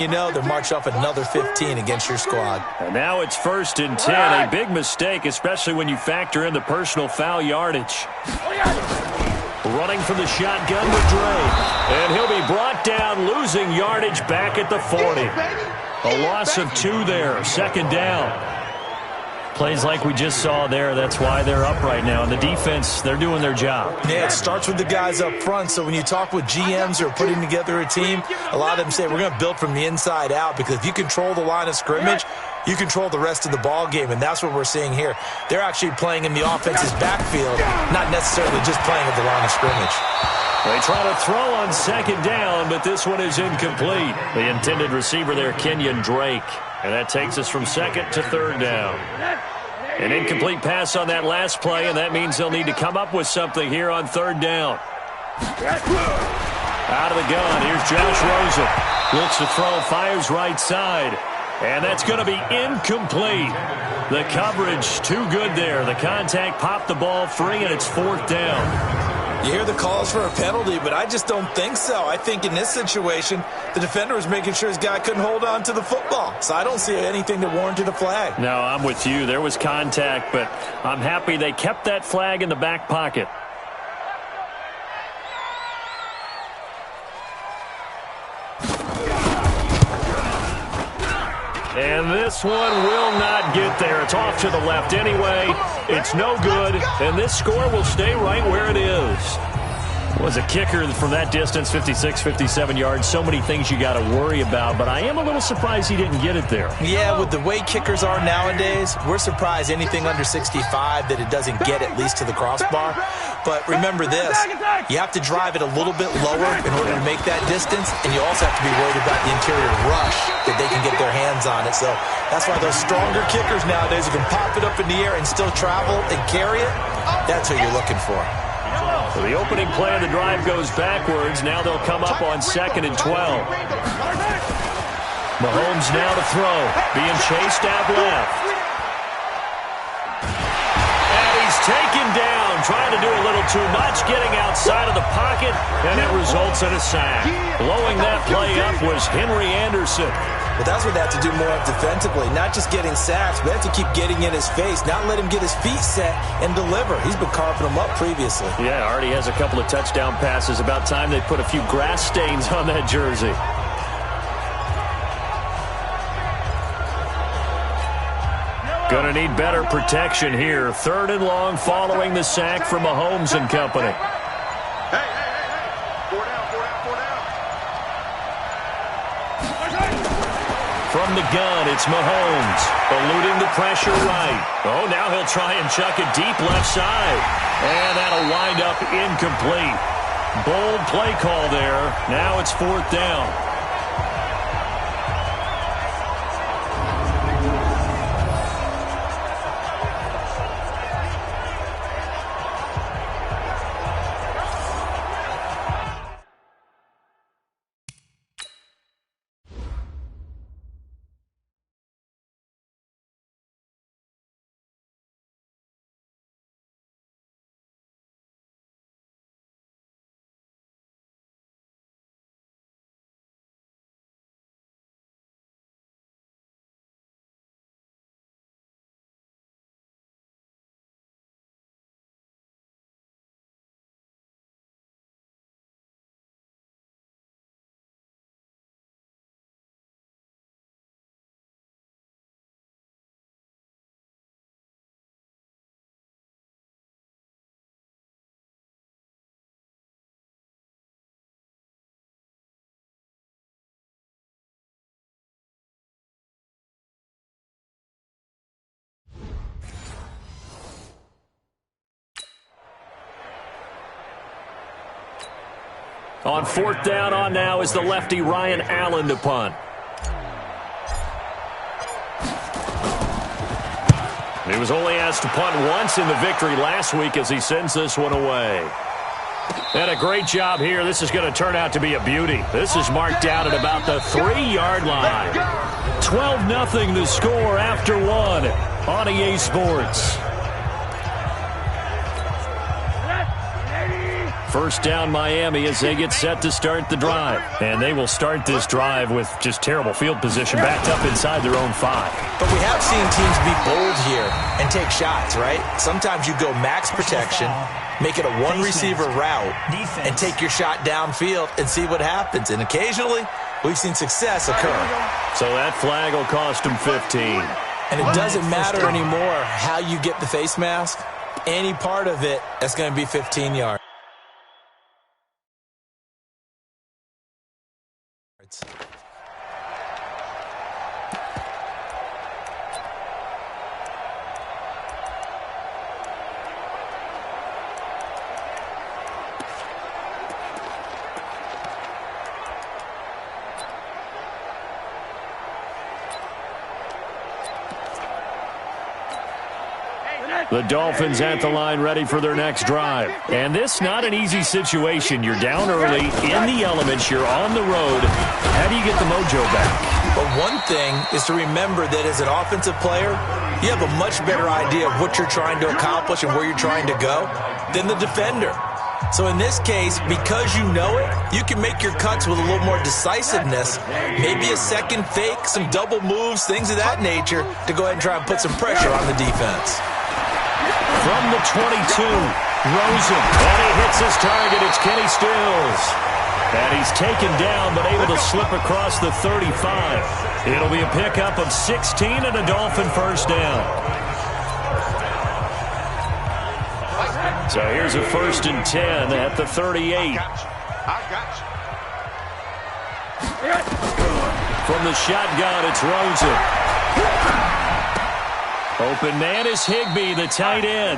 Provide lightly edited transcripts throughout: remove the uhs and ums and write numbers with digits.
You know they're marching off another 15 against your squad. And now it's 1st and 10. A big mistake, especially when you factor in the personal foul yardage. Running from the shotgun to Dre. And he'll be brought down, losing yardage back at the 40. A loss of 2 there, 2nd down. Plays like we just saw there, that's why they're up right now. And the defense, they're doing their job. Yeah, it starts with the guys up front. So when you talk with GMs who are putting together a team, a lot of them say we're going to build from the inside out, because if you control the line of scrimmage, you control the rest of the ball game, and that's what we're seeing here. They're actually playing in the offense's backfield, not necessarily just playing at the line of scrimmage. They try to throw on 2nd down, but this one is incomplete. The intended receiver there, Kenyon Drake. And that takes us from 2nd to 3rd down. An incomplete pass on that last play, and that means they'll need to come up with something here on 3rd down. Out of the gun, here's Josh Rosen. Looks to throw, fires right side. And that's going to be incomplete. The coverage too good there. The contact popped the ball free, and it's 4th down. You hear the calls for a penalty, but I just don't think so. I think in this situation, the defender was making sure his guy couldn't hold on to the football. So I don't see anything that warranted a flag. No, I'm with you. There was contact, but I'm happy they kept that flag in the back pocket. And this one will not get there. It's off to the left anyway. It's no good, and this score will stay right where it is. Was a kicker from that distance, 56, 57 yards. So many things you got to worry about, but I am a little surprised he didn't get it there. Yeah, with the way kickers are nowadays, we're surprised anything under 65 that it doesn't get at least to the crossbar. But remember this, you have to drive it a little bit lower in order to make that distance, and you also have to be worried about the interior rush that they can get their hands on it. So that's why those stronger kickers nowadays who can pop it up in the air and still travel and carry it, that's what you're looking for. So the opening play of the drive goes backwards. Now they'll come up on 2nd and 12. Mahomes now to throw. Being chased out left. And he's taken down. Trying to do a little too much. Getting outside of the pocket. And it results in a sack. Blowing that play up was Henry Anderson. But that's what they have to do more of defensively. Not just getting sacks, but they have to keep getting in his face. Not let him get his feet set and deliver. He's been carving them up previously. Yeah, already has a couple of touchdown passes. About time they put a few grass stains on that jersey. Gonna need better protection here. 3rd and long following the sack from Mahomes and company. From the gun, it's Mahomes, eluding the pressure right. Oh, now he'll try and chuck it deep left side. And that'll wind up incomplete. Bold play call there. Now it's 4th down. On 4th down on now is the lefty Ryan Allen to punt. He was only asked to punt once in the victory last week as he sends this one away. And a great job here. This is going to turn out to be a beauty. This is marked out at about the 3-yard line. 12-0 the score after one on EA Sports. First down Miami as they get set to start the drive. And they will start this drive with just terrible field position backed up inside their own 5. But we have seen teams be bold here and take shots, right? Sometimes you go max protection, make it a one-receiver route, and take your shot downfield and see what happens. And occasionally, we've seen success occur. So that flag will cost them 15. And it doesn't matter anymore how you get the face mask. Any part of it, that's going to be 15 yards. The Dolphins at the line ready for their next drive. And this not an easy situation. You're down early, in the elements, you're on the road. How do you get the mojo back? But one thing is to remember that as an offensive player, you have a much better idea of what you're trying to accomplish and where you're trying to go than the defender. So in this case, because you know it, you can make your cuts with a little more decisiveness, maybe a second fake, some double moves, things of that nature, to go ahead and try and put some pressure on the defense. From the 22, Rosen, and he hits his target. It's Kenny Stills. And he's taken down, but able to slip across the 35. It'll be a pickup of 16 and a Dolphin first down. So here's a 1st and 10 at the 38. From the shotgun, it's Rosen. Open man is Higbee, the tight end.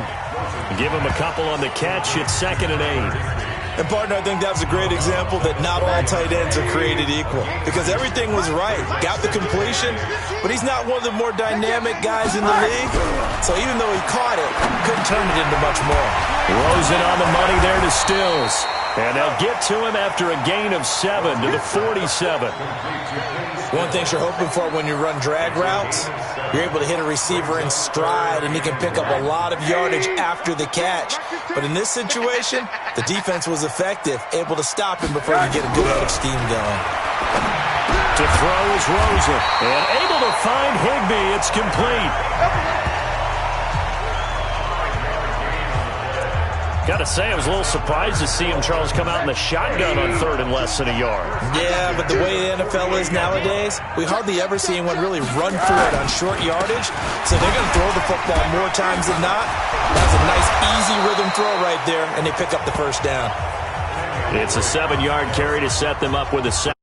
Give him a couple on the catch. It's 2nd and 8. And, partner, I think that's a great example that not all tight ends are created equal because everything was right. Got the completion, but he's not one of the more dynamic guys in the league. So even though he caught it, couldn't turn it into much more. Rosen on the money there to Stills. And they'll get to him after a gain of 7 to the 47. One thing you're hoping for when you run drag routes, you're able to hit a receiver in stride, and he can pick up a lot of yardage after the catch. But in this situation, the defense was effective, able to stop him before you get a good head of steam going. To throw is Rosen, and able to find Higbee. It's complete. Got to say, I was a little surprised to see him, Charles, come out in the shotgun on 3rd and less than a yard. Yeah, but the way the NFL is nowadays, we hardly ever see anyone really run for it on short yardage. So they're going to throw the football more times than not. That's a nice, easy rhythm throw right there, and they pick up the first down. It's a 7-yard carry to set them up with a 7.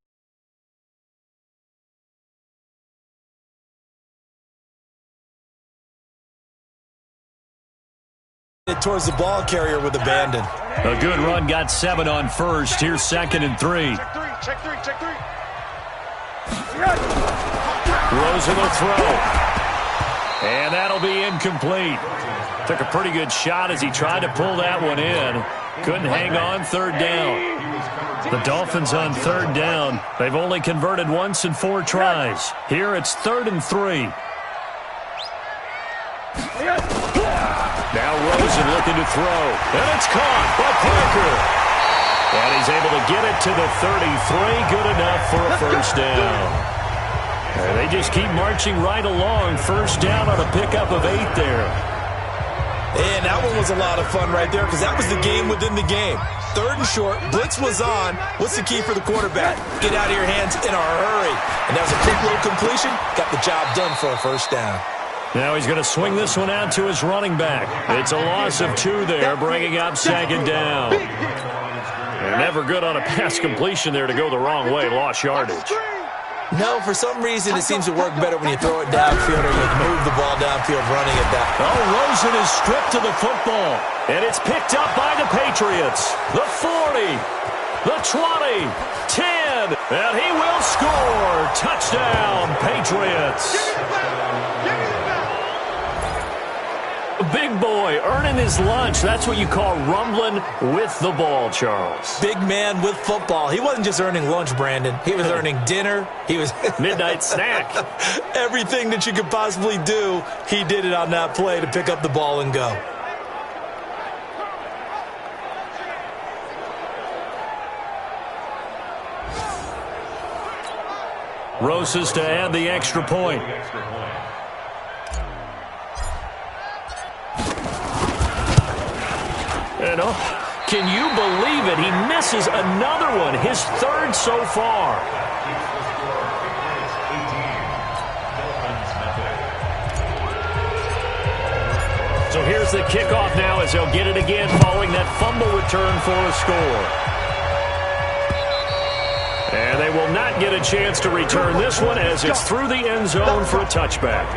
Towards the ball carrier with abandon. A good run, got 7 on 1st. Here's 2nd and 3. Check three. Rosen will throw. And that'll be incomplete. Took a pretty good shot as he tried to pull that one in. Couldn't hang on 3rd down. The Dolphins on 3rd down. They've only converted once in 4 tries. Here it's 3rd and 3. Now Rosen looking to throw. And it's caught by Parker. And he's able to get it to the 33. Good enough for a first down. And they just keep marching right along. First down on a pickup of 8 there. And that one was a lot of fun right there because that was the game within the game. 3rd and short. Blitz was on. What's the key for the quarterback? Get out of your hands in a hurry. And that was a quick little completion. Got the job done for a first down. Now he's going to swing this one out to his running back. It's a loss of 2 there, bringing up 2nd down. And never good on a pass completion there to go the wrong way. Lost yardage. No, for some reason it seems to work better when you throw it downfield or you move the ball downfield running at that. Oh, Rosen is stripped to the football. And it's picked up by the Patriots. The 40, the 20, 10, and he will score. Touchdown, Patriots. Big boy earning his lunch. That's what you call rumbling with the ball, Charles. Big man with football. He wasn't just earning lunch, Brandon. He was earning dinner. He was midnight snack. Everything that you could possibly do, he did it on that play to pick up the ball and go. Rosas to add the extra point. And can you believe it? He misses another one, his third so far. So here's the kickoff now as they'll get it again following that fumble return for a score. And they will not get a chance to return this one as it's through the end zone for a touchback.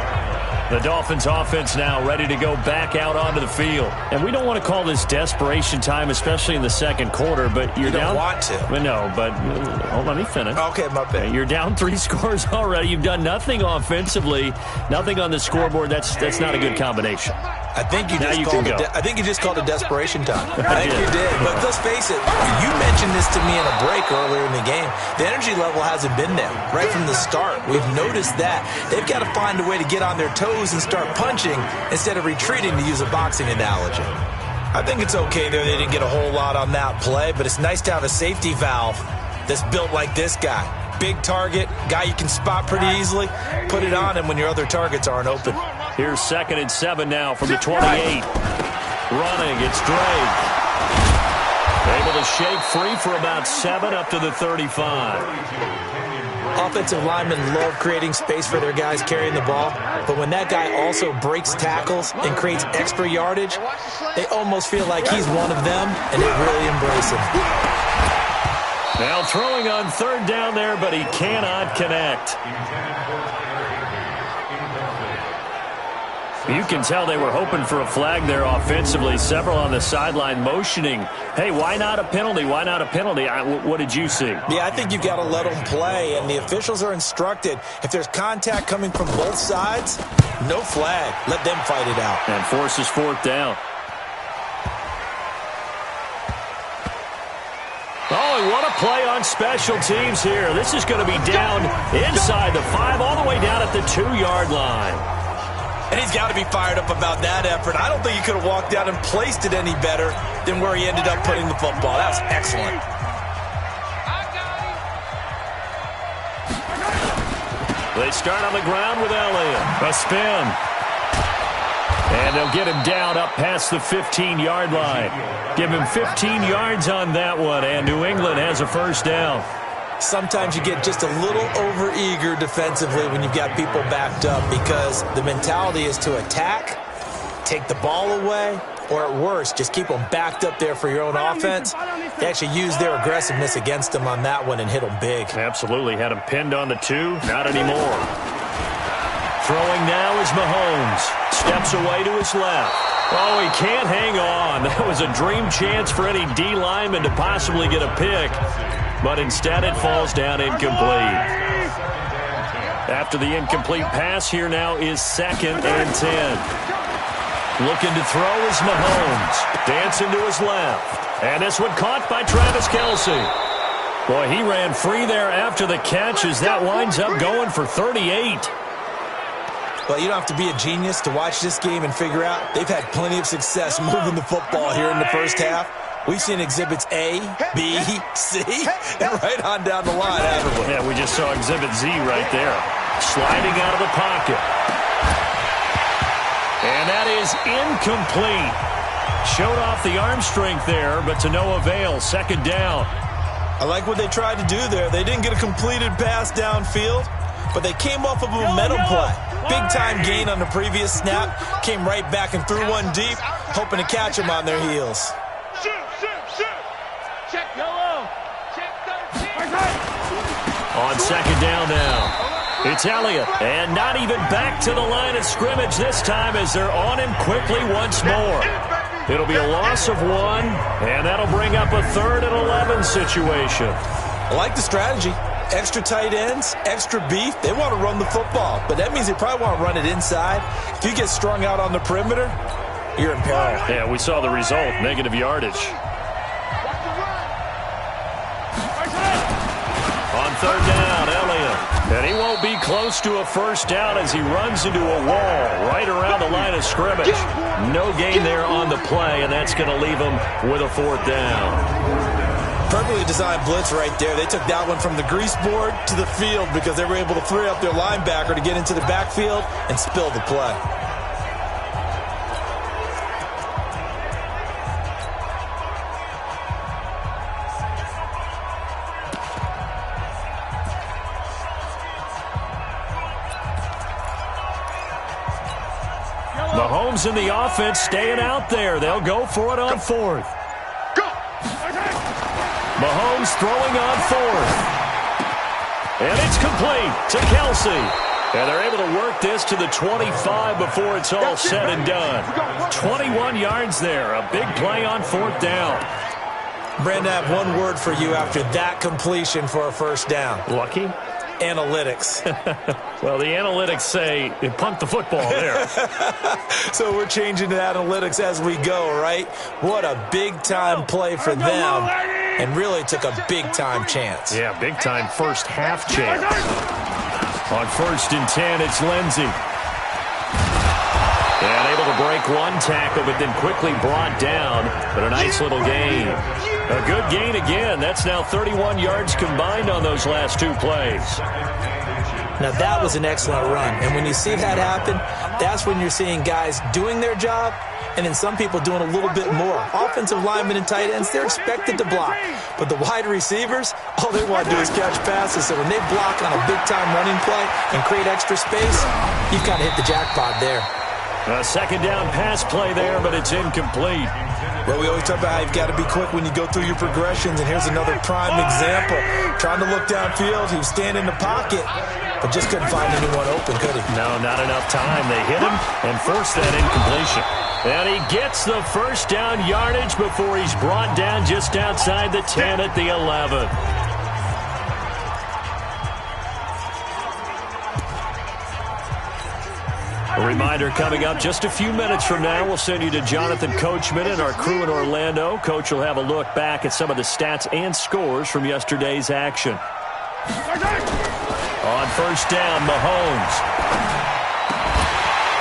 The Dolphins offense now ready to go back out onto the field. And we don't want to call this desperation time, especially in the second quarter, but you're down. You don't want to. Well, no, but hold on, let me finish. Okay, my bad. You're down 3 scores already. You've done nothing offensively, nothing on the scoreboard. That's not a good combination. I think you just called it desperation time. I think you did. But let's face it, you mentioned this to me in a break earlier in the game. The energy level hasn't been there right from the start. We've noticed that. They've got to find a way to get on their toes and start punching instead of retreating, to use a boxing analogy. I think it's okay there. They didn't get a whole lot on that play, but it's nice to have a safety valve that's built like this guy. Big target, guy you can spot pretty easily. Put it on him when your other targets aren't open. Here's 2nd and 7 now from the 28. Running, it's Drake. Able to shake free for about 7 up to the 35. Offensive linemen love creating space for their guys carrying the ball, but when that guy also breaks tackles and creates extra yardage, they almost feel like he's one of them, and they really embrace him. Now throwing on 3rd down there, but he cannot connect. You can tell they were hoping for a flag there offensively. Several on the sideline motioning, hey, why not a penalty? Why not a penalty? What did you see? Yeah, I think you've got to let them play, and the officials are instructed, if there's contact coming from both sides, no flag. Let them fight it out. And forces 4th down. Oh, and what a play on special teams here. This is going to be down inside the 5, all the way down at the 2-yard line. And he's got to be fired up about that effort. I don't think he could have walked out and placed it any better than where he ended up putting the football. That was excellent. They start on the ground with Elliott. A spin. And they'll get him down up past the 15-yard line. Give him 15 yards on that one, and New England has a 1st down. Sometimes you get just a little over-eager defensively when you've got people backed up, because the mentality is to attack, take the ball away, or at worst, just keep them backed up there for your own offense. They actually used their aggressiveness against them on that one and hit them big. Absolutely. Had him pinned on the 2. Not anymore. Throwing now is Mahomes. Steps away to his left. Oh, he can't hang on. That was a dream chance for any D lineman to possibly get a pick. But instead it falls down incomplete. After the incomplete pass, here now is 2nd and 10. Looking to throw is Mahomes. Dancing to his left. And this one caught by Travis Kelce. Boy, he ran free there after the catch as that winds up going for 38. Well, you don't have to be a genius to watch this game and figure out they've had plenty of success moving the football here in the first half. We've seen exhibits A, B, C, and right on down the line, haven't we? Yeah, we just saw exhibit Z right there. Sliding out of the pocket. And that is incomplete. Showed off the arm strength there, but to no avail. 2nd down. I like what they tried to do there. They didn't get a completed pass downfield, but they came off of a momentum play. Big-time gain on the previous snap. Came right back and threw one deep, hoping to catch them on their heels. On 2nd down now, it's Elliott. And not even back to the line of scrimmage this time as they're on him quickly once more. It'll be a loss of 1, and that'll bring up a 3rd and 11 situation. I like the strategy. Extra tight ends, extra beef. They want to run the football, but that means they probably want to run it inside. If you get strung out on the perimeter, you're in peril. Yeah, we saw the result, negative yardage. On 3rd down, Elliott. And he won't be close to a 1st down as he runs into a wall right around the line of scrimmage. No gain there on the play, and that's going to leave him with a 4th down. Perfectly designed blitz right there. They took that one from the grease board to the field because they were able to free up their linebacker to get into the backfield and spill the play. Mahomes in the offense staying out there. They'll go for it on fourth. Mahomes throwing on fourth. And it's complete to Kelsey. And they're able to work this to the 25 before it's all said and done. 21 yards there. A big play on fourth down. Brandon, I have one word for you after that completion for a first down. Lucky? Analytics. Well, the analytics say punt the football there. So we're changing to analytics as we go, right? What a big-time play for them. And really took a big-time chance. Yeah, big-time first-half chance. On 1st and 10, it's Lindsey. And able to break one tackle, but then quickly brought down. But a nice little gain. A good gain again. That's now 31 yards combined on those last two plays. Now, that was an excellent run. And when you see that happen, that's when you're seeing guys doing their job and then some people doing a little bit more. Offensive linemen and tight ends, they're expected to block. But the wide receivers, all they want to do is catch passes. So when they block on a big-time running play and create extra space, you've kind of hit the jackpot there. A second down pass play there, but it's incomplete. Well, we always talk about how you've got to be quick when you go through your progressions, and here's another prime example. Trying to look downfield, he was standing in the pocket, but just couldn't find anyone open, could he? No, not enough time. They hit him and forced that incompletion. And he gets the first down yardage before he's brought down just outside the 10 at the 11. A reminder coming up just a few minutes from now, we'll send you to Jonathan Coachman and our crew in Orlando. Coach will have a look back at some of the stats and scores from yesterday's action. On first down, Mahomes.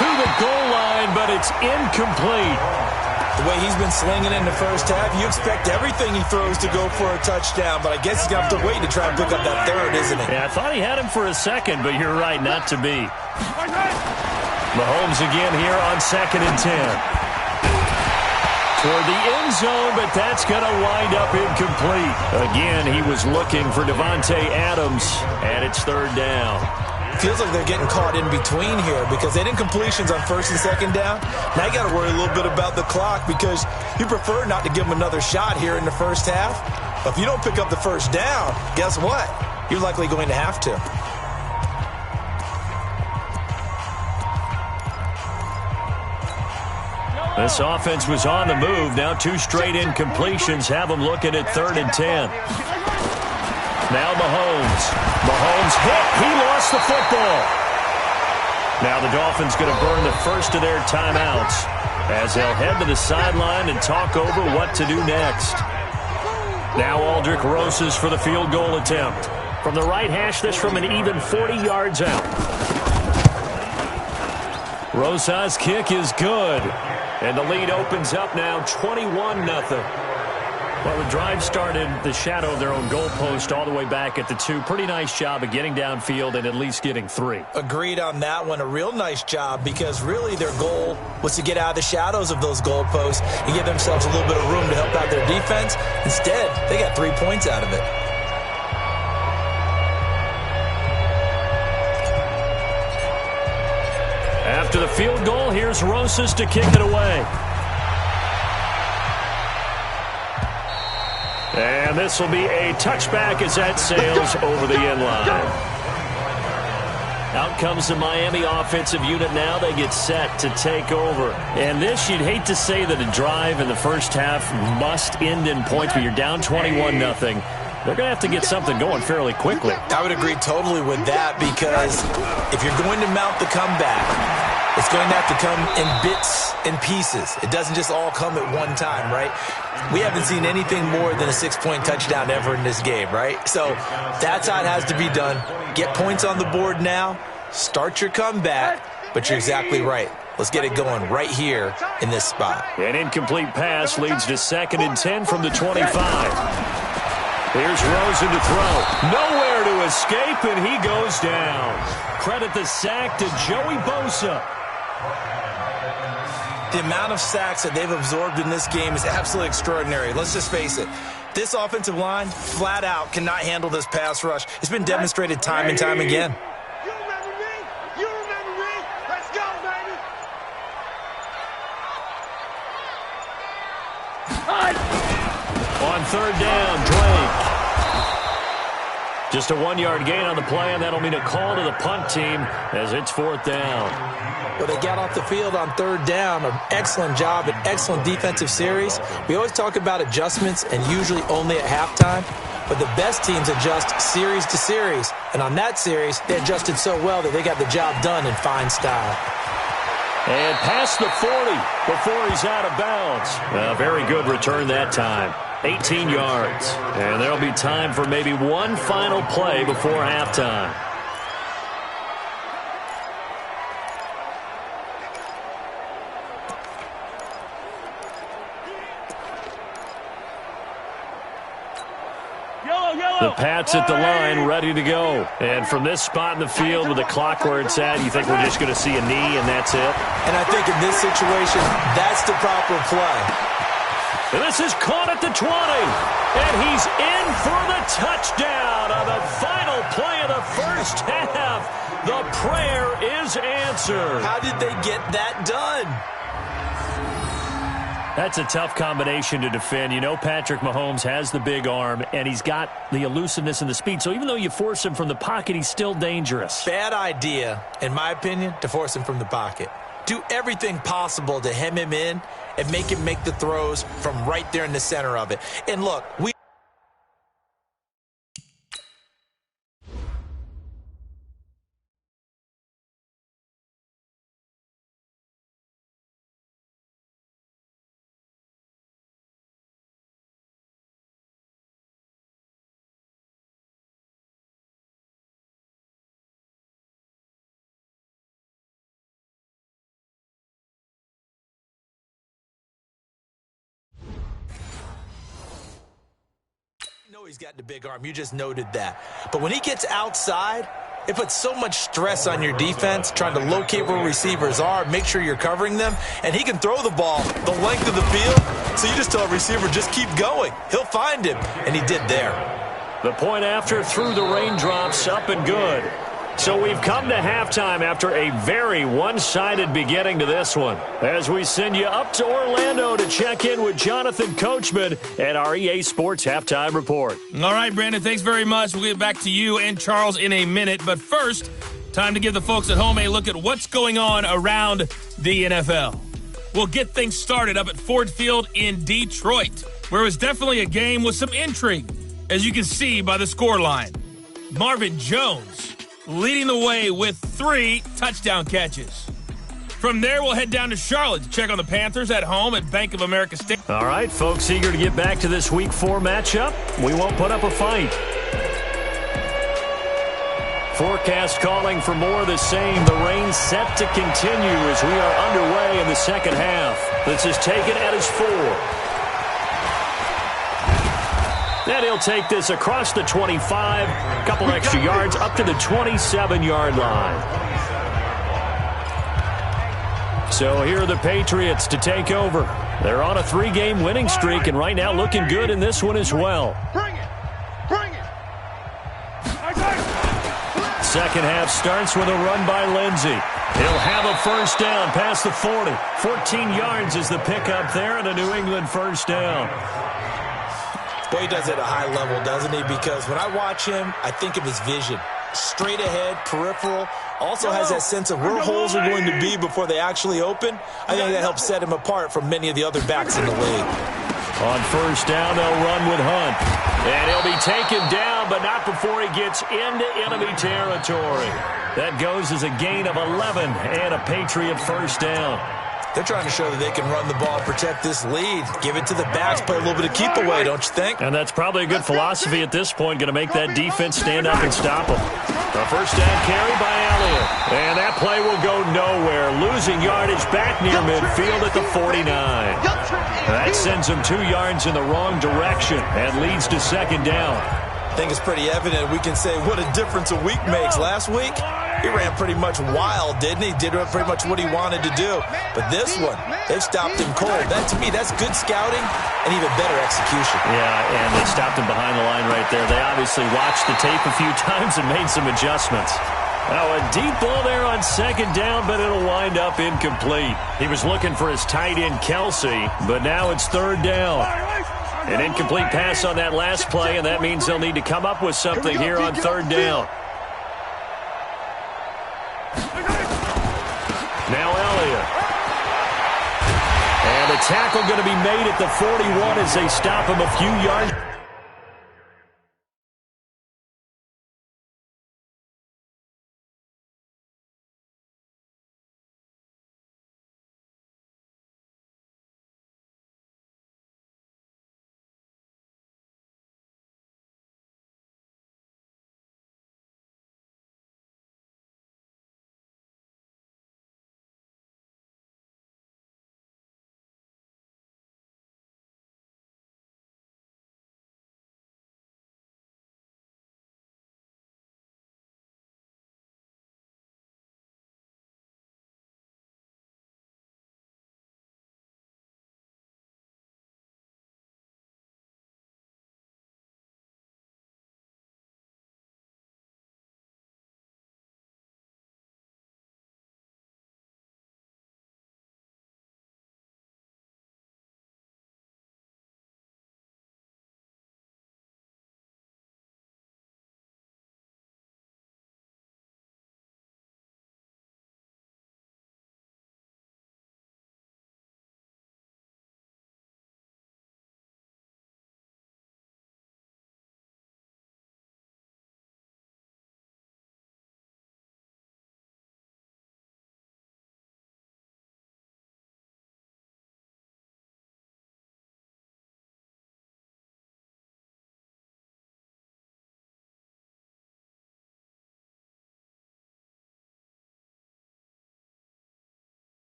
To the goal line, but it's incomplete. The way he's been slinging in the first half, you expect everything he throws to go for a touchdown, but I guess he's going to have to wait to try and pick up that third, isn't he? Yeah, I thought he had him for a second, but you're right, not to be. Mahomes again here on 2nd and 10. Toward the end zone, but that's going to wind up incomplete. Again, he was looking for Devontae Adams, and it's third down. Feels like they're getting caught in between here because they did incompletions on 1st and 2nd down. Now you got to worry a little bit about the clock because you prefer not to give them another shot here in the first half. But if you don't pick up the first down, guess what? You're likely going to have to. This offense was on the move. Now 2 straight incompletions have them looking at 3rd and 10. Now Mahomes. Mahomes hit. He lost the football. Now the Dolphins going to burn the first of their timeouts as they'll head to the sideline and talk over what to do next. Now Aldrick Rosas for the field goal attempt. From the right hash, this from an even 40 yards out. Rosas' kick is good. And the lead opens up now 21-0. Well, the drive started the shadow of their own goalpost all the way back at the 2. Pretty nice job of getting downfield and at least getting 3. Agreed on that one. A real nice job because really their goal was to get out of the shadows of those goalposts and give themselves a little bit of room to help out their defense. Instead, they got 3 points out of it. After the field goal, here's Rosas to kick it away. And this will be a touchback as that sails over the end line. Out comes the Miami offensive unit now. They get set to take over. And this, you'd hate to say that a drive in the first half must end in points, but you're down 21-0. They're going to have to get something going fairly quickly. I would agree totally with that because if you're going to mount the comeback, it's going to have to come in bits and pieces. It doesn't just all come at one time, right? We haven't seen anything more than a 6-point touchdown ever in this game, right? So that's how it has to be done. Get points on the board now, start your comeback, but you're exactly right. Let's get it going right here in this spot. An incomplete pass leads to 2nd and 10 from the 25. Here's Rosen to throw. Nowhere to escape, and he goes down. Credit the sack to Joey Bosa. The amount of sacks that they've absorbed in this game is absolutely extraordinary. Let's just face it. This offensive line, flat out, cannot handle this pass rush. It's been demonstrated time and time again. You remember me? You remember me? Let's go, baby! On third down, Drake. Just a 1-yard gain on the play, and that'll mean a call to the punt team as it's fourth down. Well, they got off the field on third down. An excellent job, an excellent defensive series. We always talk about adjustments and usually only at halftime, but the best teams adjust series to series. And on that series, they adjusted so well that they got the job done in fine style. And past the 40 before he's out of bounds. A very good return that time. 18 yards. And there'll be time for maybe one final play before halftime. The Pats at the line, ready to go. And from this spot in the field with the clock where it's at, you think we're just going to see a knee and that's it? And I think in this situation, that's the proper play. And this is caught at the 20. And he's in for the touchdown on the final play of the first half. The prayer is answered. How did they get that done? That's a tough combination to defend. You know Patrick Mahomes has the big arm, and he's got the elusiveness and the speed. So even though you force him from the pocket, he's still dangerous. Bad idea, in my opinion, to force him from the pocket. Do everything possible to hem him in and make him make the throws from right there in the center of it. And look, we know he's got the big arm. You just noted that. But when he gets outside, it puts so much stress on your defense trying to locate where receivers are, make sure you're covering them, and he can throw the ball the length of the field. So you just tell a receiver, just keep going. He'll find him, and he did there. The point after through the raindrops, up and good. So we've come to halftime after a very one-sided beginning to this one. As we send you up to Orlando to check in with Jonathan Coachman at our EA Sports Halftime Report. All right, Brandon, thanks very much. We'll get back to you and Charles in a minute. But first, time to give the folks at home a look at what's going on around the NFL. We'll get things started up at Ford Field in Detroit, where it was definitely a game with some intrigue, as you can see by the scoreline. Marvin Jones leading the way with 3 touchdown catches. From there, we'll head down to Charlotte to check on the Panthers at home at Bank of America Stadium. All right, folks, eager to get back to this Week 4 matchup. We won't put up a fight. Forecast calling for more of the same. The rain set to continue as we are underway in the second half. This is taken at his 4. And he'll take this across the 25, a couple extra yards up to the 27-yard line. So here are the Patriots to take over. They're on a 3-game winning streak, and right now looking good in this one as well. Bring it! Bring it! Second half starts with a run by Lindsey. He'll have a first down past the 40. 14 yards is the pickup there, and a New England first down. Boy, he does it at a high level, doesn't he? Because when I watch him, I think of his vision. Straight ahead, peripheral. Also has that sense of where holes are going to be before they actually open. I think that helps set him apart from many of the other backs in the league. On first down, they'll run with Hunt. And he'll be taken down, but not before he gets into enemy territory. That goes as a gain of 11 and a Patriot first down. They're trying to show that they can run the ball, protect this lead, give it to the backs, play a little bit of keep away, don't you think? And that's probably a good philosophy at this point, going to make that defense stand up and stop them. A first down carry by Elliott. And that play will go nowhere. Lose losing yardage back near midfield at the 49. That sends him 2 yards in the wrong direction and leads to second down. I think it's pretty evident. We can say what a difference a week makes. Last week, he ran pretty much wild, didn't he? Did pretty much what he wanted to do. But this one, they've stopped him cold. That, to me, that's good scouting and even better execution. Yeah, and they stopped him behind the line right there. They obviously watched the tape a few times and made some adjustments. Now, a deep ball there on second down, but it'll wind up incomplete. He was looking for his tight end, Kelsey, but now it's third down. An incomplete pass on that last play, and that means they'll need to come up with something here on third down. Now Elliott. And a tackle going to be made at the 41 as they stop him a few yards.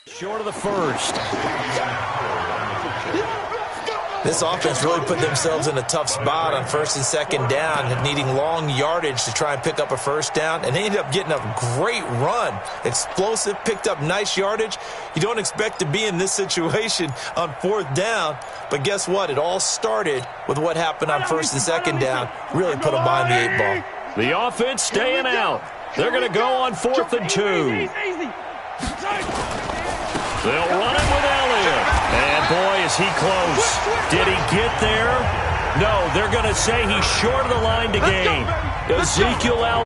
Short of the first. This offense really put themselves in a tough spot on first and second down, needing long yardage to try and pick up a first down, and they ended up getting a great run. Explosive, picked up nice yardage. You don't expect to be in this situation on fourth down, but guess what? It all started with what happened on first and second down. Really put them behind the 8 ball. The offense staying out. They're going to go on 4th and 2. They'll run it with Elliott. And, boy, is he close. Did he get there? No, they're going to say he's short of the line to gain. Ezekiel out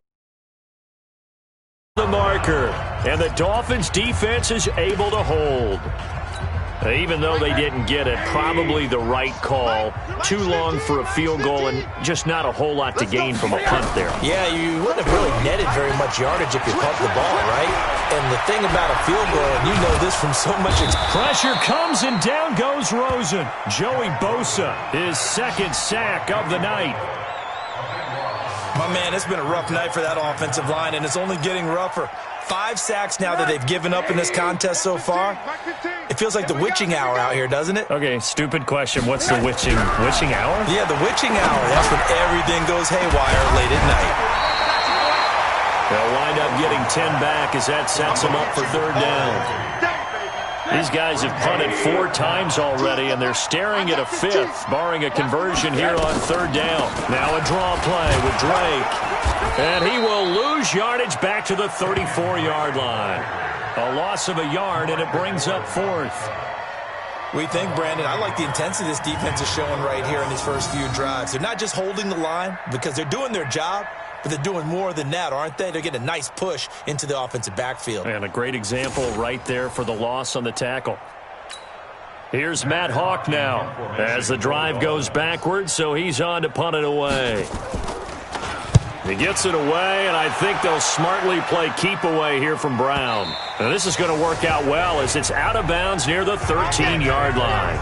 the marker. And the Dolphins' defense is able to hold. Even though they didn't get it, probably the right call. Too long for a field goal and just not a whole lot to gain from a punt there. Yeah, you wouldn't have really netted very much yardage if you pumped the ball, right? And the thing about a field goal, and you know this from so much experience. Pressure comes and down goes Rosen. Joey Bosa, his second sack of the night. My man, it's been a rough night for that offensive line, and it's only getting rougher. 5 sacks now that they've given up in this contest so far. It feels like the witching hour out here, doesn't it? Okay, stupid question. What's the witching hour? Yeah, the witching hour. That's when everything goes haywire late at night. They'll wind up getting 10 back as that sets them up for 3rd down. These guys have punted 4 times already, and they're staring at a 5th, barring a conversion here on 3rd down. Now a draw play with Drake. And he will lose yardage back to the 34-yard line. A loss of a yard, and it brings up 4th. We think, Brandon, I like the intensity this defense is showing right here in these first few drives. They're not just holding the line because they're doing their job, but they're doing more than that, aren't they? They're getting a nice push into the offensive backfield. And a great example right there for the loss on the tackle. Here's Matt Hawk now as the drive goes backwards, so he's on to punt it away. He gets it away, and I think they'll smartly play keep away here from Brown. Now this is going to work out well as it's out of bounds near the 13-yard line.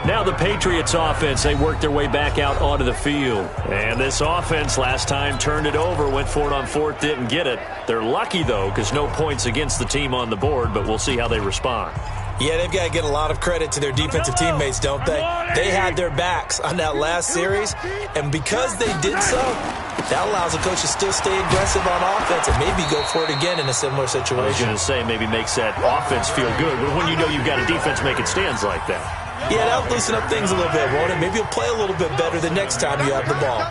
Now the Patriots offense, they work their way back out onto the field. And this offense last time turned it over, went for it on 4th, didn't get it. They're lucky, though, because no points against the team on the board, but we'll see how they respond. Yeah, they've got to get a lot of credit to their defensive teammates, don't they? They had their backs on that last series, and because they did so, that allows the coach to still stay aggressive on offense and maybe go for it again in a similar situation. I was going to say maybe makes that offense feel good, but when you know you've got a defense making stands like that. Yeah, that'll loosen up things a little bit, won't it? Maybe you'll play a little bit better the next time you have the ball.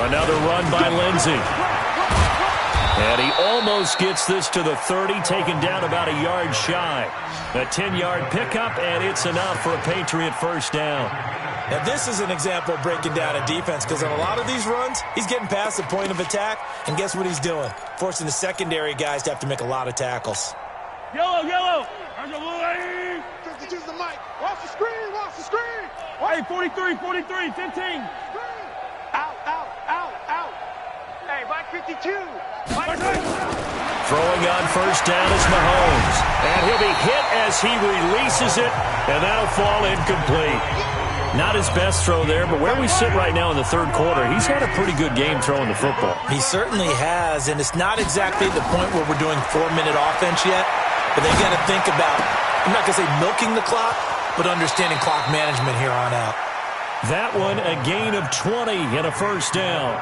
Another run by Lindsey. And he almost gets this to the 30, taken down about a yard shy. A 10-yard pickup, and it's enough for a Patriot 1st down. Now, this is an example of breaking down a defense because on a lot of these runs, he's getting past the point of attack, and guess what he's doing? Forcing the secondary guys to have to make a lot of tackles. Yellow, yellow. 52's the mic. Watch the screen, watch the screen. Hey, 43, 43, 15. Out, out, out, out. Hey, back 52. Throwing on 1st down is Mahomes. And he'll be hit as he releases it, and that'll fall incomplete. Not his best throw there, but where we sit right now in the 3rd quarter, he's had a pretty good game throwing the football. He certainly has, and it's not exactly the point where we're doing 4-minute offense yet, but they got to think about, I'm not going to say milking the clock, but understanding clock management here on out. That one, a gain of 20 and a 1st down.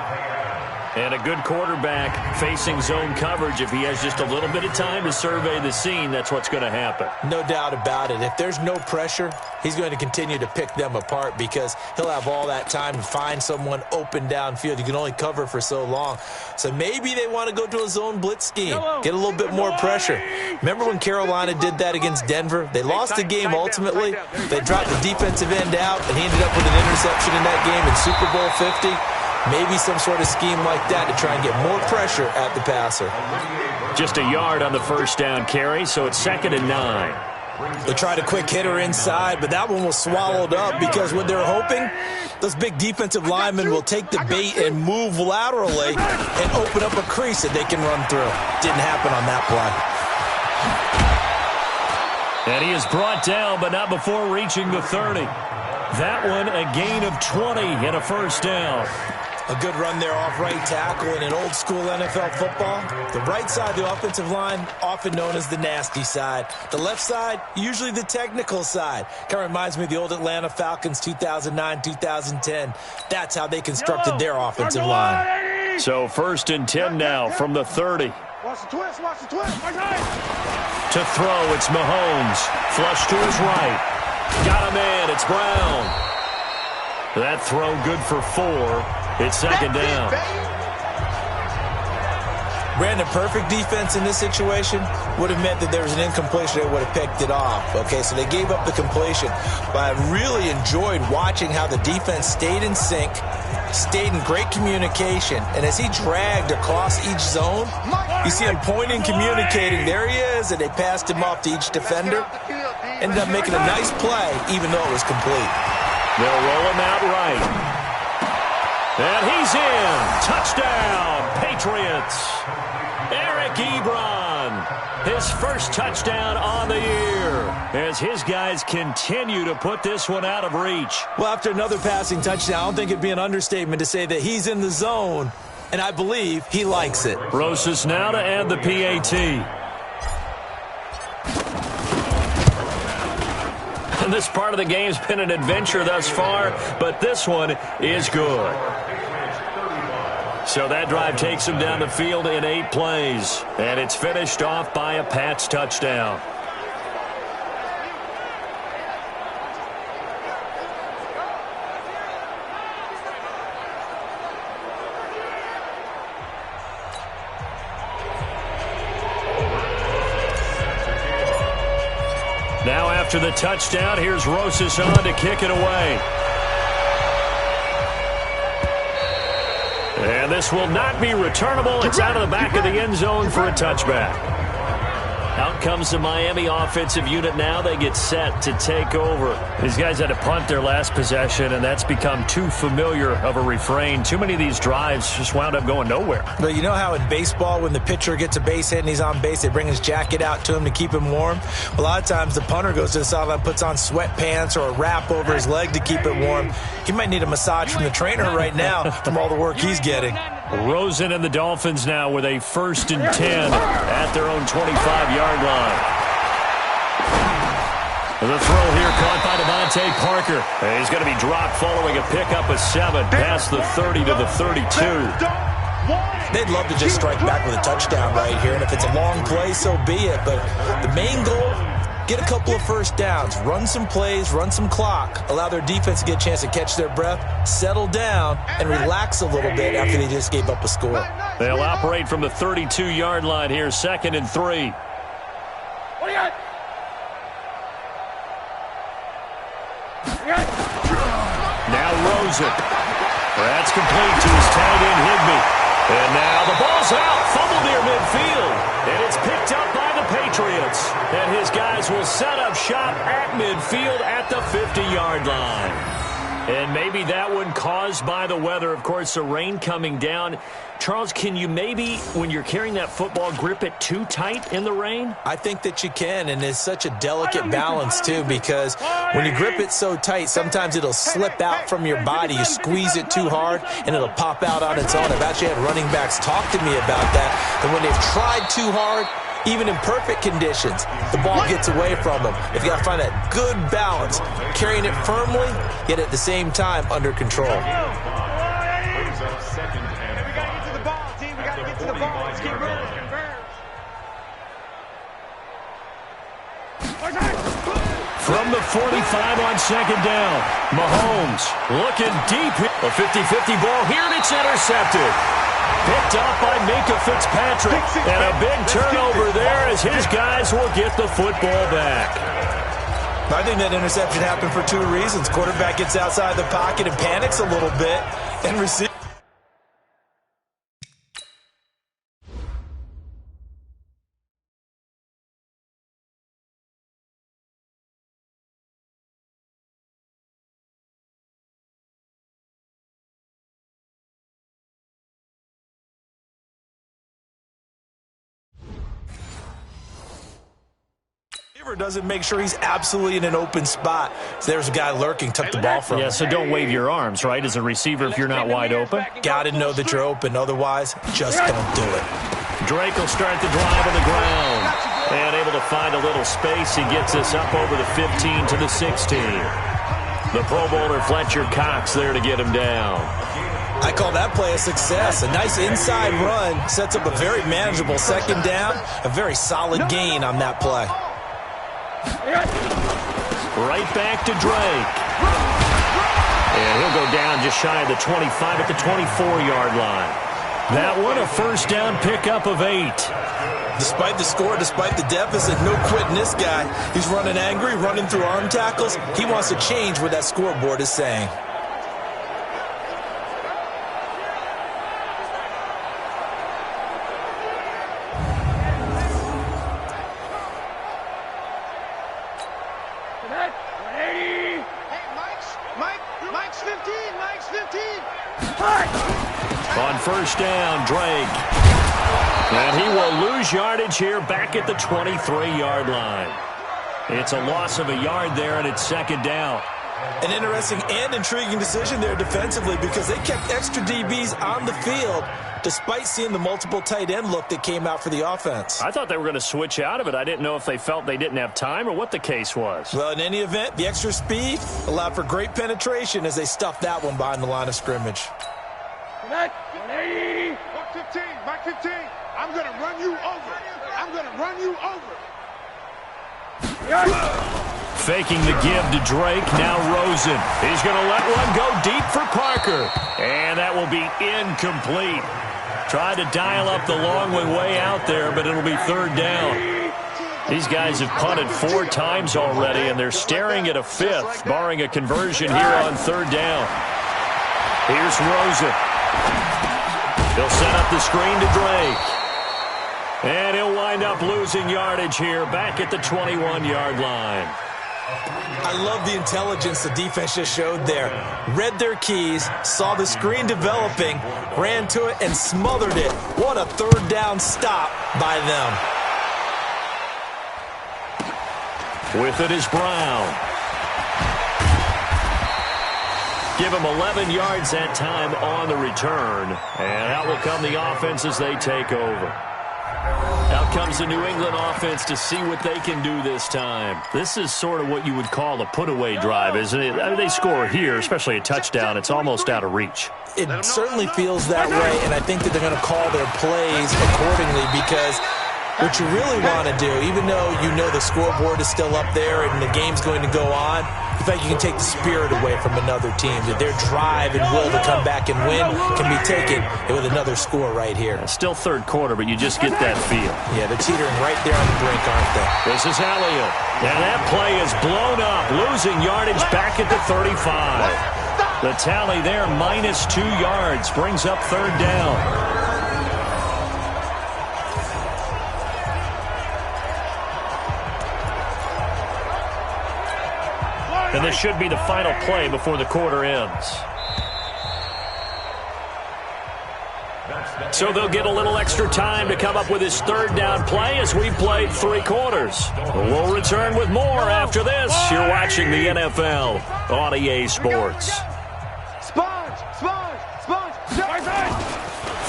And a good quarterback facing zone coverage. If he has just a little bit of time to survey the scene, that's what's going to happen. No doubt about it. If there's no pressure, he's going to continue to pick them apart because he'll have all that time to find someone open downfield. You can only cover for so long. So maybe they want to go to a zone blitz scheme, get a little bit more pressure. Remember when Carolina did that against Denver? They lost the game ultimately. They dropped the defensive end out, and he ended up with an interception in that game in Super Bowl 50. Maybe some sort of scheme like that to try and get more pressure at the passer. Just a yard on the 1st down carry, so it's 2nd and 9. They tried a quick hitter inside, but that one was swallowed up because what they're hoping, those big defensive linemen will take the bait and move laterally and open up a crease that they can run through. Didn't happen on that play. And he is brought down, but not before reaching the 30. That one, a gain of 20 and a 1st down. A good run there off right tackle in an old-school NFL football. The right side of the offensive line, often known as the nasty side. The left side, usually the technical side. Kind of reminds me of the old Atlanta Falcons 2009, 2010. That's how they constructed their offensive line. So 1st and 10 now from the 30. Watch the twist, watch the twist. To throw, it's Mahomes. Flush to his right. Got a man, it's Brown. That throw good for 4. It's 2nd down. Brandon, perfect defense in this situation would have meant that there was an incompletion. They would have picked it off. Okay, so they gave up the completion. But I really enjoyed watching how the defense stayed in sync, stayed in great communication. And as he dragged across each zone, you see him pointing, communicating. There he is, and they passed him off to each defender. Ended up making a nice play, even though it was complete. They'll roll him out right. And he's in. Touchdown, Patriots. Eric Ebron, his his first touchdown on the year as his guys continue to put this one out of reach. Well, after another passing touchdown, I don't think it'd be an understatement to say that he's in the zone, and I believe he likes it. Rosas now to add the PAT. And this part of the game's been an adventure thus far, but this one is good. So that drive takes him down the field in 8 plays. And it's finished off by a Pats touchdown. Now after the touchdown, here's Rosas on to kick it away. And this will not be returnable. It's out of the back of the end zone for a touchback. Out comes the Miami offensive unit now. They get set to take over. These guys had to punt their last possession, and that's become too familiar of a refrain. Too many of these drives just wound up going nowhere. But you know how in baseball, when the pitcher gets a base hit and he's on base, they bring his jacket out to him to keep him warm? A lot of times the punter goes to the sideline, puts on sweatpants or a wrap over his leg to keep it warm. He might need a massage from the trainer right now from all the work he's getting. Rosen and the Dolphins now with a 1st and 10 at their own 25-yard line. The throw here caught by Devontae Parker. And he's going to be dropped following a pickup of 7 past the 30 to the 32. They'd love to just strike back with a touchdown right here, and if it's a long play, so be it. But the main goal, get a couple of first downs, run some plays, run some clock, allow their defense to get a chance to catch their breath, settle down, and relax a little bit after they just gave up a score. They'll operate from the 32-yard line here, 2nd and 3. What do you got? Now Rosen. That's complete to his tight end, Higbee. And now the ball's out, fumbled near midfield. And it's picked up by the Patriots. And his guys will set up shop at midfield at the 50-yard line. And maybe that one caused by the weather. Of course, the rain coming down. Charles, can you maybe, when you're carrying that football, grip it too tight in the rain? I think that you can, and it's such a delicate balance, too, because when you grip it so tight, sometimes it'll slip out from your body. You squeeze it too hard, and it'll pop out on its own. I've actually had running backs talk to me about that, and when they've tried too hard, even in perfect conditions, the ball gets away from them. If you got to find that good balance, carrying it firmly, yet at the same time under control. From the 45 on 2nd down, Mahomes looking deep. A 50-50 ball here, and it's intercepted. Picked up by Minka Fitzpatrick. And a big turnover there as his guys will get the football back. I think that interception happened for 2 reasons. Quarterback gets outside the pocket and panics a little bit, and receiver. Doesn't make sure he's absolutely in an open spot. So there's a guy lurking, took the ball from him. Yeah, so don't wave your arms, right, as a receiver if you're not wide open. Got to know that you're open. Otherwise, just don't do it. Drake will start the drive on the ground. And able to find a little space. He gets us up over the 15 to the 16. The Pro Bowler Fletcher Cox there to get him down. I call that play a success. A nice inside run sets up a very manageable 2nd down. A very solid gain on that play. Right back to Drake. And he'll go down just shy of the 25 at the 24-yard line. That one a 1st down pickup of 8. Despite the score, despite the deficit, no quitting this guy. He's running angry, running through arm tackles. He wants to change what that scoreboard is saying. On 1st down, Drake. And he will lose yardage here back at the 23-yard line. It's a loss of a yard there, and it's second down. An interesting and intriguing decision there defensively because they kept extra DBs on the field despite seeing the multiple tight end look that came out for the offense. I thought they were going to switch out of it. I didn't know if they felt they didn't have time or what the case was. Well, in any event, the extra speed allowed for great penetration as they stuffed that one behind the line of scrimmage. Back 15, back 15. I'm going to run you over. I'm going to run you over. Faking the give to Drake, now Rosen. He's going to let one go deep for Parker. And that will be incomplete. Tried to dial up the long one way out there, but it'll be third down. These guys have punted 4 times already, and they're staring at a 5th, barring a conversion here on third down. Here's Rosen. He'll set up the screen to Drake. And he'll wind up losing yardage here back at the 21-yard line. I love the intelligence the defense just showed there. Read their keys, saw the screen developing, ran to it, and smothered it. What a third down stop by them. With it is Brown. Give him 11 yards that time on the return. And out will come the offense as they take over. Out comes the New England offense to see what they can do this time. This is sort of what you would call a put-away drive, isn't it? I mean, they score here, especially a touchdown. It's almost out of reach. It certainly feels that way, and I think that they're going to call their plays accordingly because what you really want to do, even though you know the scoreboard is still up there and the game's going to go on, in fact, you can take the spirit away from another team. That their drive and will to come back and win can be taken with another score right here. Still third quarter, but you just get that feel. Yeah, they're teetering right there on the brink, aren't they? This is Elliott. And that play is blown up, losing yardage back at the 35. The tally there, -2 yards, brings up third down. And this should be the final play before the quarter ends. So they'll get a little extra time to come up with his third down play as we've played 3 quarters. We'll return with more after this. You're watching the NFL on EA Sports.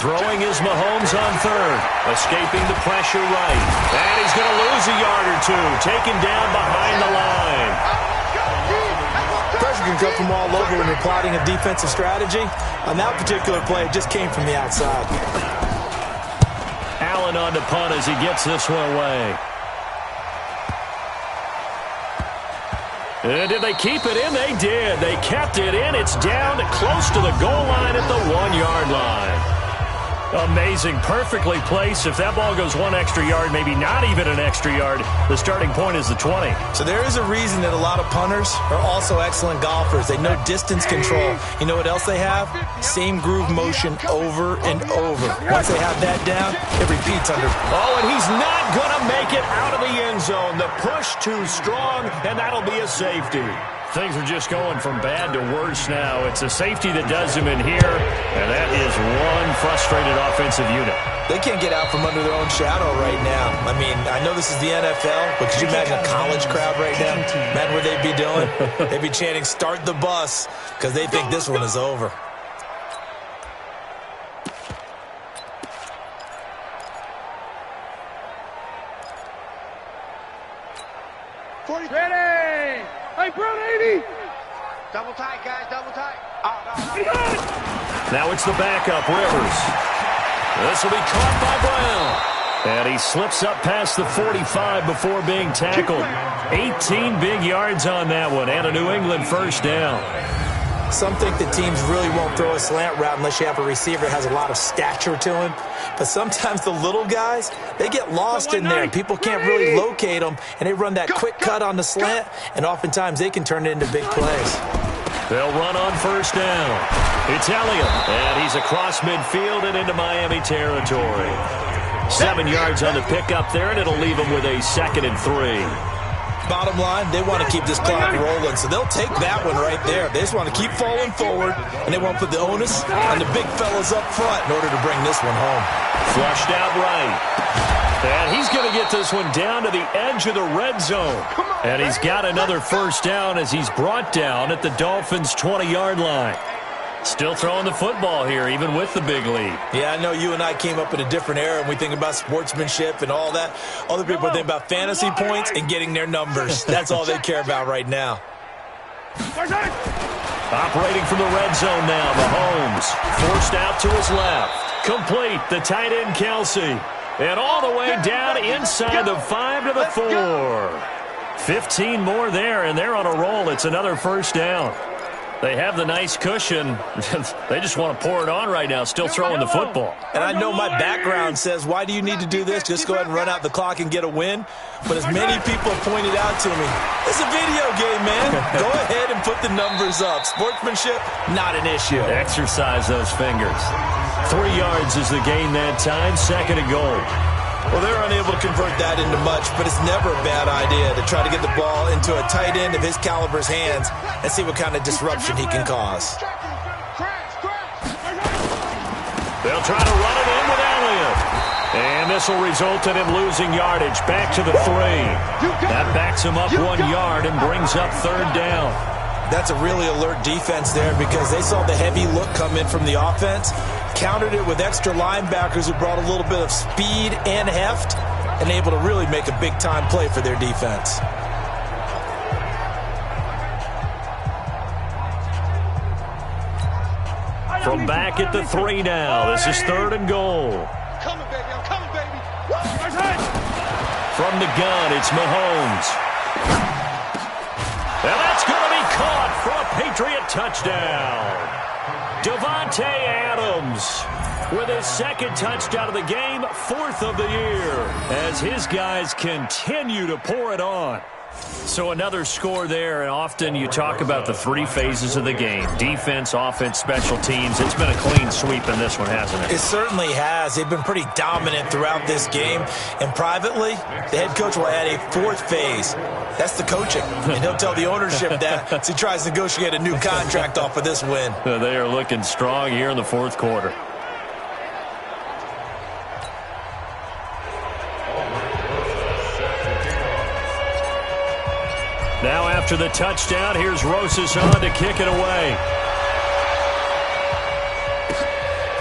Throwing is Mahomes on third. Escaping the pressure right. And he's going to lose a yard or two. Taken down behind the line. Pressure can come from all over when you're plotting a defensive strategy. On that particular play, it just came from the outside. Allen on the punt as he gets this one away. And did they keep it in? They did. They kept it in. It's down close to the goal line at the 1-yard line. Amazing. Perfectly placed. If that ball goes 1 extra yard, maybe not even an extra yard, the starting point is the 20. So there is a reason that a lot of punters are also excellent golfers. They know distance control. You know what else they have? Same groove motion over and over. Once they have that down, it repeats under. Oh, and he's not going to make it out of the end zone. The push too strong, and that'll be a safety. Things are just going from bad to worse now. It's a safety that does him in here, and that is one frustrated offensive unit. They can't get out from under their own shadow right now. I mean, I know this is the NFL, but could you imagine a college crowd right now? Imagine what they'd be doing. They'd be chanting, "Start the bus," because they think this one is over. Ready! Hey, Brown 80! Double tight, guys, double tight. Now it's the backup, Rivers. This will be caught by Brown. And he slips up past the 45 before being tackled. 18 big yards on that one, and a New England first down. Some think that teams really won't throw a slant route unless you have a receiver that has a lot of stature to him. But sometimes the little guys, they get lost in there. People can't really locate them, and they run that quick cut on the slant, and oftentimes they can turn it into big plays. They'll run on first down. It's Elliott, and he's across midfield and into Miami territory. 7 yards on the pickup there, and it'll leave him with a 2nd and 3. Bottom line, they want to keep this clock rolling, so they'll take that one right there. They just want to keep falling forward, and they want to put the onus on the big fellas up front in order to bring this one home. Flushed out right. And he's going to get this one down to the edge of the red zone. And he's got another first down as he's brought down at the Dolphins' 20-yard line. Still throwing the football here, even with the big lead. Yeah, I know you and I came up in a different era, and we think about sportsmanship and all that. Other people think about fantasy points and getting their numbers. That's all they care about right now. Operating from the red zone now, Mahomes. Forced out to his left. Complete, the tight end, Kelsey. And all the way down inside the 5 to the 4. 15 more there, and they're on a roll. It's another first down. They have the nice cushion. They just want to pour it on right now, still throwing the football. And I know my background says, why do you need to do this? Just go ahead and run out the clock and get a win. But as many people have pointed out to me, it's a video game, man. Go ahead and put the numbers up. Sportsmanship, not an issue. Exercise those fingers. 3 yards is the gain that time, 2nd and goal. Well, they're unable to convert that into much, but it's never a bad idea to try to get the ball into a tight end of his caliber's hands and see what kind of disruption he can cause. They'll try to run it in with Elliott. And this will result in him losing yardage back to the 3. That backs him up 1 yard and brings up 3rd down. That's a really alert defense there because they saw the heavy look come in from the offense, countered it with extra linebackers who brought a little bit of speed and heft, and able to really make a big-time play for their defense. From back at the 3 now, this is 3rd and goal. Coming, baby. I'm coming, baby. From the gun, it's Mahomes. And that's going to be caught for a Patriot touchdown. Davante Adams with his 2nd touchdown of the game, 4th of the year, as his guys continue to pour it on. So another score there, and often you talk about the 3 phases of the game. Defense, offense, special teams. It's been a clean sweep in this one, hasn't it? It certainly has. They've been pretty dominant throughout this game. And privately, the head coach will add a 4th phase. That's the coaching. And he'll tell the ownership that as he tries to negotiate a new contract off of this win. They are looking strong here in the 4th quarter. Now after the touchdown, here's Rosas on to kick it away.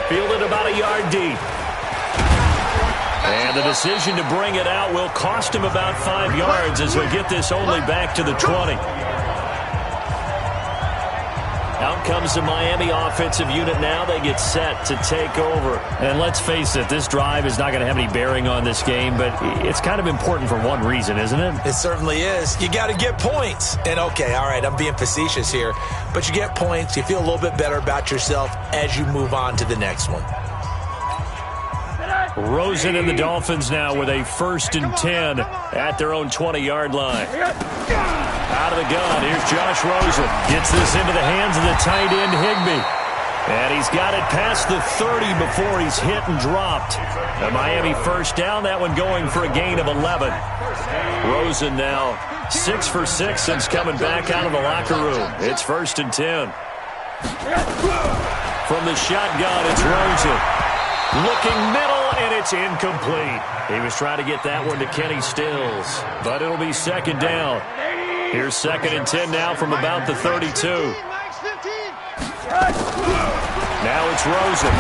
Fielded about a yard deep. And the decision to bring it out will cost him about 5 yards as he'll get this only back to the 20. Out comes the Miami offensive unit now. They get set to take over. And let's face it, this drive is not going to have any bearing on this game, but it's kind of important for one reason, isn't it? It certainly is. You got to get points. And okay, all right, I'm being facetious here, but you get points. You feel a little bit better about yourself as you move on to the next one. Rosen and the Dolphins now with a 1st and 10 at their own 20-yard line. Out of the gun, here's Josh Rosen. Gets this into the hands of the tight end, Higbee. And he's got it past the 30 before he's hit and dropped. A Miami first down, that one going for a gain of 11. Rosen now 6 for 6 since coming back out of the locker room. It's 1st and 10. From the shotgun, it's Rosen. Looking middle, and it's incomplete. He was trying to get that one to Kenny Stills, but it'll be 2nd down. Here's 2nd and 10 now from about the 32. Now it's Rosen.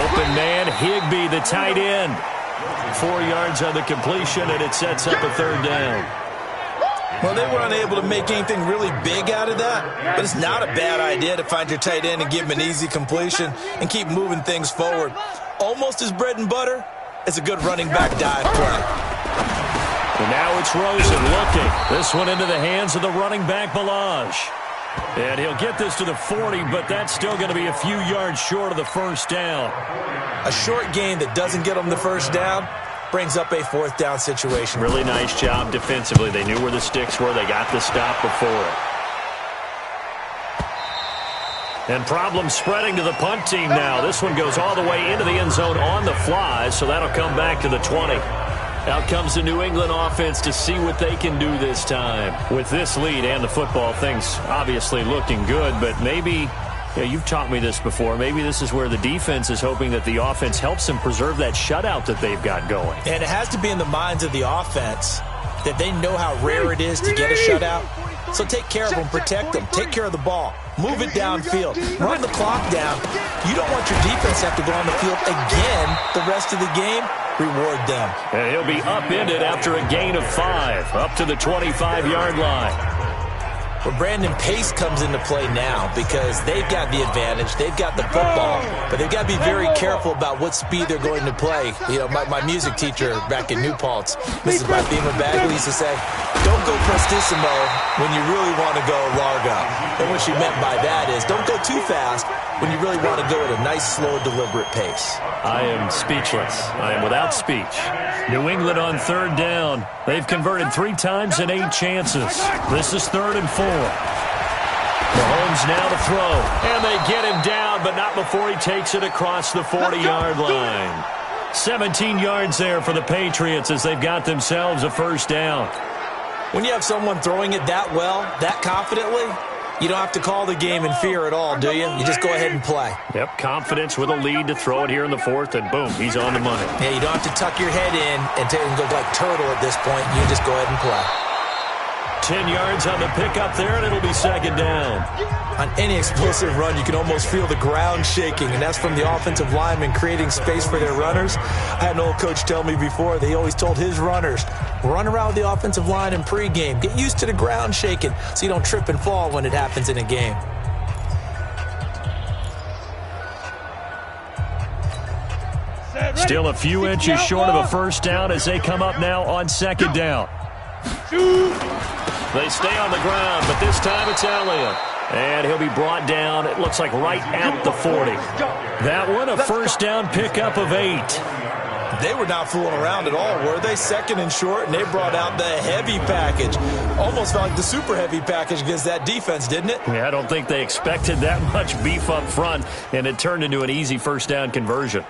Open man, Higbee, the tight end. 4 yards on the completion, and it sets up a 3rd down. Well, they were unable to make anything really big out of that, but it's not a bad idea to find your tight end and give him an easy completion and keep moving things forward. Almost his bread and butter. It's a good running back dive play. And now it's Rosen looking. This one into the hands of the running back, Balaj. And he'll get this to the 40, but that's still going to be a few yards short of the 1st down. A short gain that doesn't get him the 1st down brings up a 4th down situation. Really nice job defensively. They knew where the sticks were. They got the stop before it. And problem spreading to the punt team now. This one goes all the way into the end zone on the fly, so that'll come back to the 20. Out comes the New England offense to see what they can do this time. With this lead and the football, things obviously looking good, but maybe, you've taught me this before, maybe this is where the defense is hoping that the offense helps them preserve that shutout that they've got going. And it has to be in the minds of the offense that they know how rare it is to get a shutout. So take care of them, protect them, take care of the ball, move it downfield, run the clock down. You don't want your defense to have to go on the field again the rest of the game. Reward them. And he'll be upended after a gain of 5, up to the 25-yard line. Well, Brandon, pace comes into play now because they've got the advantage. They've got the football, but they've got to be very careful about what speed they're going to play. You know, my music teacher back in New Paltz, Mrs. Bima Bagley, used to say, don't go prestissimo when you really want to go largo. And what she meant by that is don't go too fast when you really want to go at a nice, slow, deliberate pace. I am speechless. I am without speech. New England on 3rd down. They've converted 3 times in 8 chances. This is 3rd and 4. Mahomes now to throw. And they get him down, but not before he takes it across the 40-yard line. 17 yards there for the Patriots as they've got themselves a 1st down. When you have someone throwing it that well, that confidently, you don't have to call the game in fear at all, do you? You just go ahead and play. Yep, confidence with a lead to throw it here in the 4th, and boom, he's on the money. Yeah, you don't have to tuck your head in and go like turtle at this point. You just go ahead and play. 10 yards on the pickup there, and it'll be 2nd down. On any explosive run, you can almost feel the ground shaking, and that's from the offensive linemen creating space for their runners. I had an old coach tell me before, they always told his runners, run around the offensive line in pregame. Get used to the ground shaking so you don't trip and fall when it happens in a game. Still a few inches short of a 1st down as they come up now on 2nd down. They stay on the ground, but this time it's Elliott. And he'll be brought down, it looks like right at the 40. That one, a 1st down pickup of 8. They were not fooling around at all, were they? 2nd and short, and they brought out the heavy package. Almost felt like the super heavy package against that defense, didn't it? Yeah, I don't think they expected that much beef up front, and it turned into an easy 1st down conversion.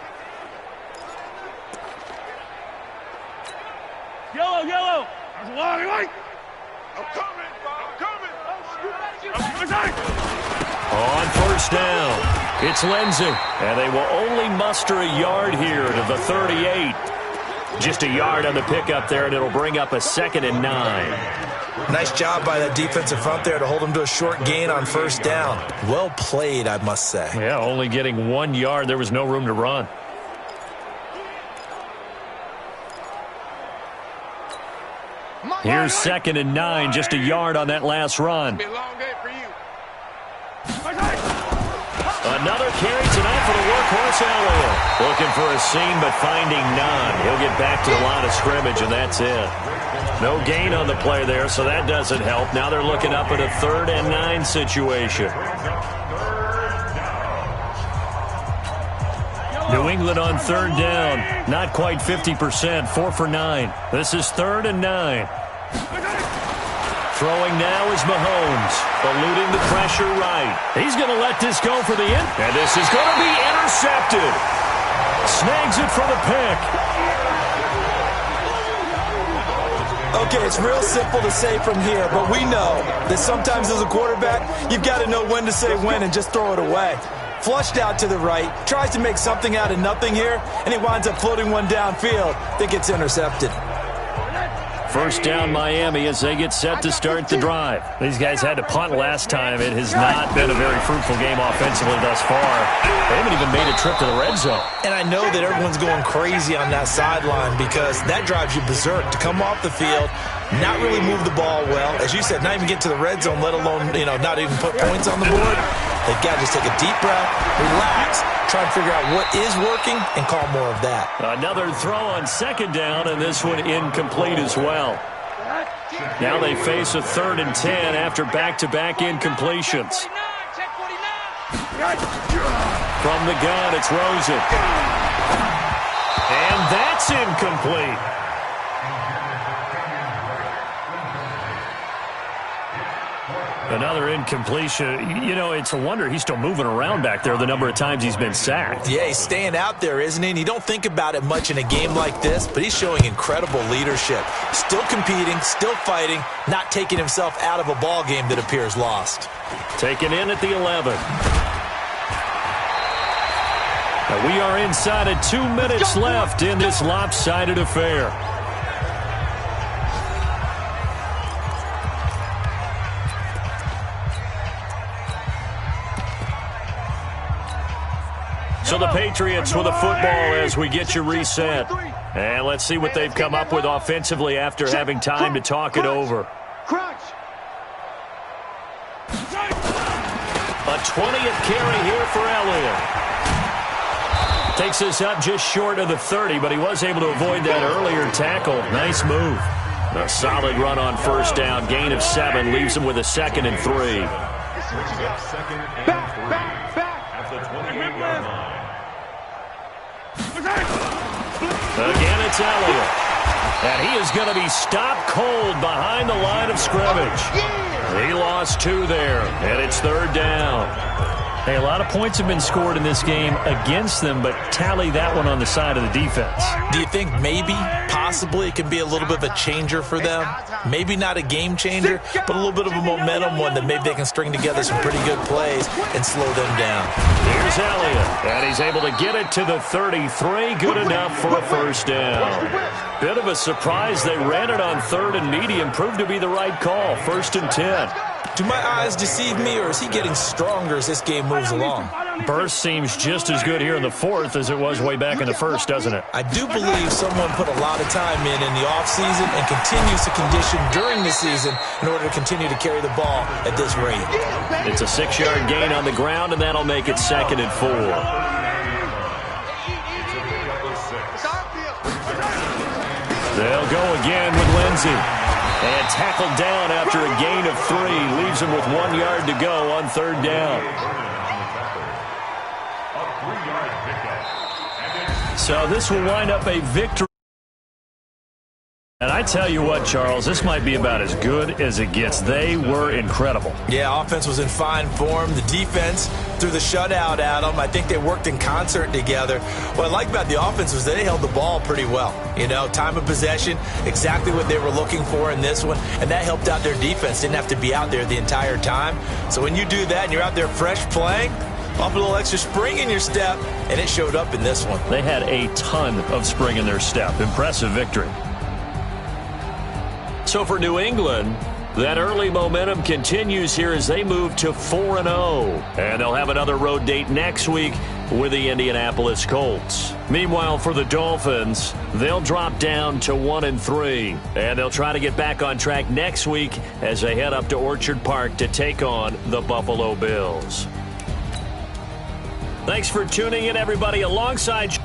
Yellow. There's a lot of light. I'm coming. On 1st down, it's Lindsey, and they will only muster a yard here to the 38. Just a yard on the pickup there, and it'll bring up a 2nd and 9. Nice job by that defensive front there to hold them to a short gain on 1st down. Well played, I must say. Yeah, only getting 1 yard. There was no room to run. Here's 2nd and 9, just a yard on that last run. Another carry tonight for the workhorse Elliott. Looking for a seam, but finding none. He'll get back to the line of scrimmage, and that's it. No gain on the play there, so that doesn't help. Now they're looking up at a 3rd and 9 situation. New England on 3rd down. Not quite 50%, 4 for 9. This is 3rd and 9. Throwing now is Mahomes, eluding the pressure right. He's going to let this go for the end. And this is going to be intercepted. Snags it for the pick. Okay, it's real simple to say from here, but we know that sometimes as a quarterback, you've got to know when to say when and just throw it away. Flushed out to the right, tries to make something out of nothing here, and he winds up floating one downfield that gets intercepted. 1st down Miami as they get set to start the drive. These guys had to punt last time. It has not been a very fruitful game offensively thus far. They haven't even made a trip to the red zone. And I know that everyone's going crazy on that sideline because that drives you berserk to come off the field, not really move the ball well. As you said, not even get to the red zone, let alone, not even put points on the board. They've got to just take a deep breath, relax, try and figure out what is working, and call more of that. Another throw on 2nd down, and this one incomplete as well. Now they face a 3rd and 10 after back-to-back incompletions. From the gun, it's Rosen. And that's incomplete. Another incompletion. You know, it's a wonder he's still moving around back there the number of times he's been sacked. Yeah, he's staying out there, isn't he? And you don't think about it much in a game like this, but he's showing incredible leadership. Still competing, still fighting, not taking himself out of a ball game that appears lost. Taken in at the 11. Now we are inside of 2 minutes left in this lopsided affair. So the Patriots with a football as we get you reset. And let's see what they've come up with offensively after having time to talk it over. A 20th carry here for Elliott. Takes us up just short of the 30, but he was able to avoid that earlier tackle. Nice move. A solid run on first down. Gain of 7 leaves him with a 2nd and 3. Again, it's Elliott. And he is going to be stopped cold behind the line of scrimmage. He lost 2 there, and it's 3rd down. Hey, a lot of points have been scored in this game against them, but tally that one on the side of the defense. Do you think maybe, possibly, it can be a little bit of a changer for them? Maybe not a game changer, but a little bit of a momentum one that maybe they can string together some pretty good plays and slow them down. Here's Elliott, and he's able to get it to the 33. Good enough for a first down. Bit of a surprise. They ran it on 3rd and medium. Proved to be the right call. 1st and 10. Do my eyes deceive me, or is he getting stronger as this game moves along? Burst seems just as good here in the 4th as it was way back in the 1st, doesn't it? I do believe someone put a lot of time in the offseason and continues to condition during the season in order to continue to carry the ball at this rate. It's a 6-yard gain on the ground, and that'll make it 2nd and 4. They'll go again with Lindsey. And tackled down after a gain of 3. Leaves him with 1 yard to go on 3rd down. So this will wind up a victory. And I tell you what, Charles, this might be about as good as it gets. They were incredible. Yeah, offense was in fine form. The defense threw the shutout at them. I think they worked in concert together. What I like about the offense was they held the ball pretty well. You know, time of possession, exactly what they were looking for in this one, and that helped out their defense. Didn't have to be out there the entire time. So when you do that and you're out there fresh playing, up a little extra spring in your step, and it showed up in this one. They had a ton of spring in their step. Impressive victory. So for New England, that early momentum continues here as they move to 4-0. And they'll have another road date next week with the Indianapolis Colts. Meanwhile, for the Dolphins, they'll drop down to 1-3. And they'll try to get back on track next week as they head up to Orchard Park to take on the Buffalo Bills. Thanks for tuning in, everybody, alongside